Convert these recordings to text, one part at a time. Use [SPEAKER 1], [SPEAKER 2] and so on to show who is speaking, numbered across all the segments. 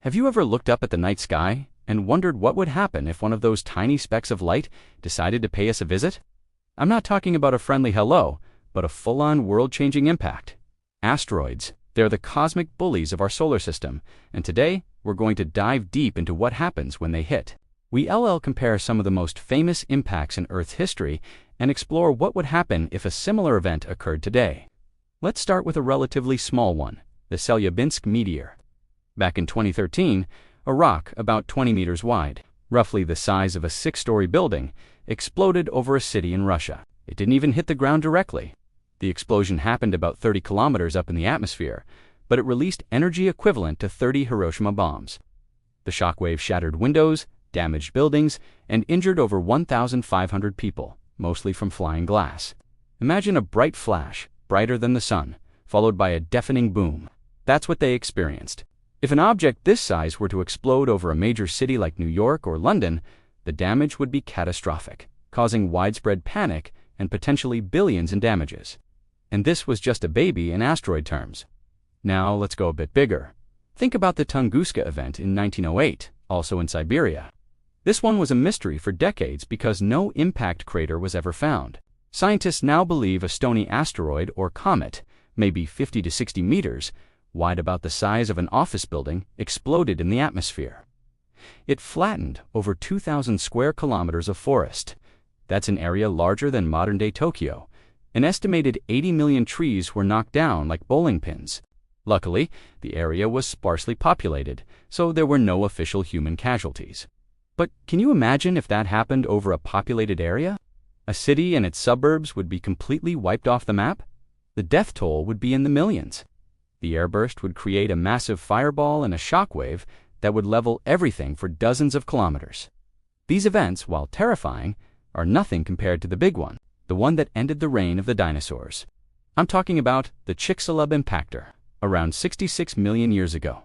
[SPEAKER 1] Have you ever looked up at the night sky and wondered what would happen if one of those tiny specks of light decided to pay us a visit? I'm not talking about a friendly hello, but a full-on world-changing impact. Asteroids. They're the cosmic bullies of our solar system, and today we're going to dive deep into what happens when they hit. We'll compare some of the most famous impacts in Earth's history and explore what would happen if a similar event occurred today. Let's start with a relatively small one, the Chelyabinsk meteor. Back in 2013, a rock about 20 meters wide, roughly the size of a 6-story building, exploded over a city in Russia. It didn't even hit the ground directly. The explosion happened about 30 kilometers up in the atmosphere, but it released energy equivalent to 30 Hiroshima bombs. The shockwave shattered windows, damaged buildings, and injured over 1,500 people, mostly from flying glass. Imagine a bright flash, brighter than the sun, followed by a deafening boom. That's what they experienced. If an object this size were to explode over a major city like New York or London, the damage would be catastrophic, causing widespread panic and potentially billions in damages. And this was just a baby in asteroid terms. Now let's go a bit bigger. Think about the Tunguska event in 1908, also in Siberia. This one was a mystery for decades because no impact crater was ever found. Scientists now believe a stony asteroid or comet, maybe 50 to 60 meters, wide about the size of an office building, exploded in the atmosphere. It flattened over 2,000 square kilometers of forest. That's an area larger than modern-day Tokyo. An estimated 80 million trees were knocked down like bowling pins. Luckily, the area was sparsely populated, so there were no official human casualties. But can you imagine if that happened over a populated area? A city and its suburbs would be completely wiped off the map? The death toll would be in the millions. The airburst would create a massive fireball and a shockwave that would level everything for dozens of kilometers. These events, while terrifying, are nothing compared to the big one, the one that ended the reign of the dinosaurs. I'm talking about the Chicxulub impactor, around 66 million years ago.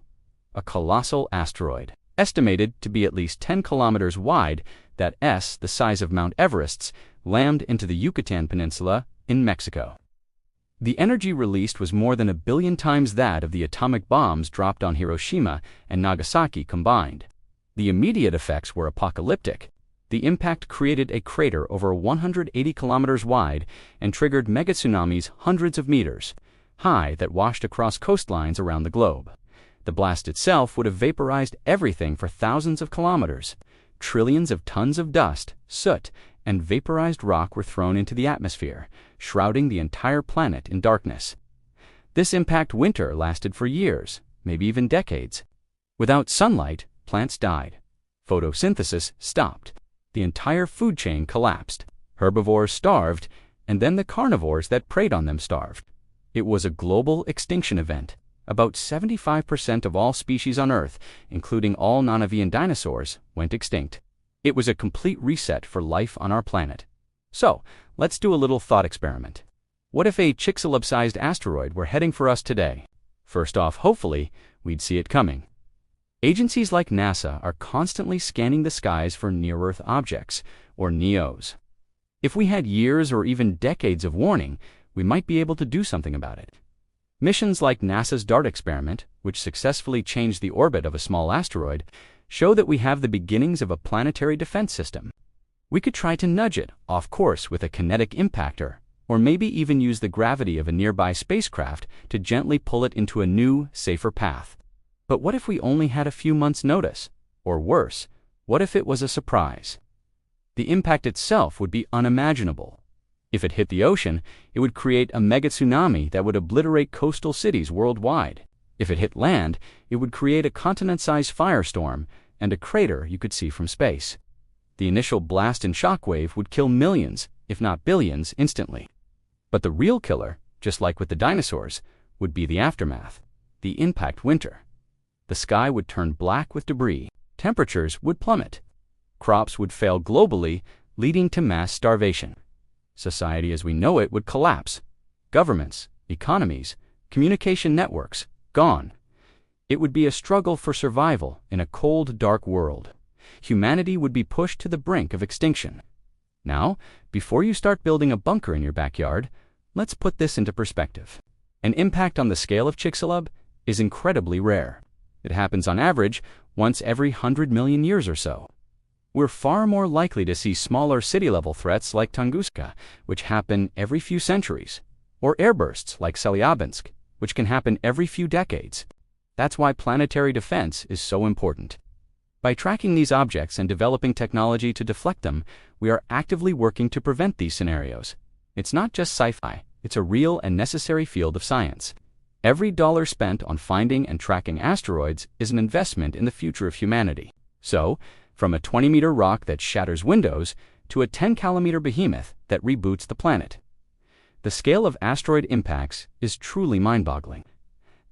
[SPEAKER 1] A colossal asteroid, estimated to be at least 10 kilometers wide, that the size of Mount Everest's, landed into the Yucatan Peninsula in Mexico. The energy released was more than 1 billion times that of the atomic bombs dropped on Hiroshima and Nagasaki combined. The immediate effects were apocalyptic. The impact created a crater over 180 kilometers wide and triggered megatsunamis hundreds of meters high that washed across coastlines around the globe. The blast itself would have vaporized everything for thousands of kilometers. Trillions of tons of dust, soot, and vaporized rock were thrown into the atmosphere, shrouding the entire planet in darkness. This impact winter lasted for years, maybe even decades. Without sunlight, plants died. Photosynthesis stopped. The entire food chain collapsed. Herbivores starved, and then the carnivores that preyed on them starved. It was a global extinction event. About 75% of all species on Earth, including all non-avian dinosaurs, went extinct. It was a complete reset for life on our planet. So, let's do a little thought experiment. What if a Chicxulub-sized asteroid were heading for us today? First off, hopefully, we'd see it coming. Agencies like NASA are constantly scanning the skies for near-Earth objects, or NEOs. If we had years or even decades of warning, we might be able to do something about it. Missions like NASA's DART experiment, which successfully changed the orbit of a small asteroid, show that we have the beginnings of a planetary defense system. We could try to nudge it off course with a kinetic impactor, or maybe even use the gravity of a nearby spacecraft to gently pull it into a new, safer path. But what if we only had a few months' notice? Or worse, what if it was a surprise? The impact itself would be unimaginable. If it hit the ocean, it would create a mega tsunami that would obliterate coastal cities worldwide. If it hit land, it would create a continent-sized firestorm and a crater you could see from space. The initial blast and shockwave would kill millions, if not billions, instantly. But the real killer, just like with the dinosaurs, would be the aftermath, the impact winter. The sky would turn black with debris, temperatures would plummet, crops would fail globally, leading to mass starvation. Society as we know it would collapse. Governments, economies, communication networks, gone. It would be a struggle for survival in a cold, dark world. Humanity would be pushed to the brink of extinction. Now, before you start building a bunker in your backyard, let's put this into perspective. An impact on the scale of Chicxulub is incredibly rare. It happens on average once every 100 million years or so. We're far more likely to see smaller city-level threats like Tunguska, which happen every few centuries, or airbursts like Chelyabinsk, which can happen every few decades. That's why planetary defense is so important. By tracking these objects and developing technology to deflect them, we are actively working to prevent these scenarios. It's not just sci-fi, it's a real and necessary field of science. Every dollar spent on finding and tracking asteroids is an investment in the future of humanity. So, from a 20-meter rock that shatters windows to a 10-kilometer behemoth that reboots the planet, the scale of asteroid impacts is truly mind-boggling.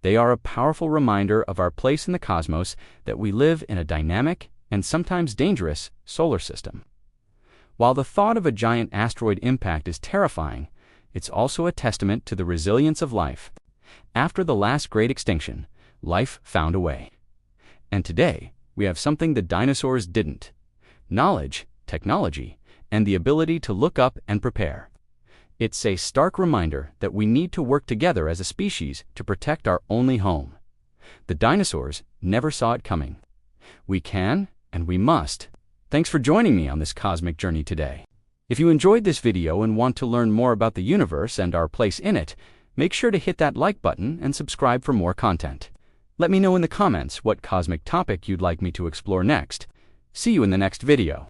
[SPEAKER 1] They are a powerful reminder of our place in the cosmos, that we live in a dynamic and sometimes dangerous solar system. While the thought of a giant asteroid impact is terrifying, it's also a testament to the resilience of life. After the last great extinction, life found a way. And today, we have something the dinosaurs didn't: knowledge, technology, and the ability to look up and prepare. It's a stark reminder that we need to work together as a species to protect our only home. The dinosaurs never saw it coming. We can, and we must. Thanks for joining me on this cosmic journey today. If you enjoyed this video and want to learn more about the universe and our place in it, make sure to hit that like button and subscribe for more content. Let me know in the comments what cosmic topic you'd like me to explore next. See you in the next video.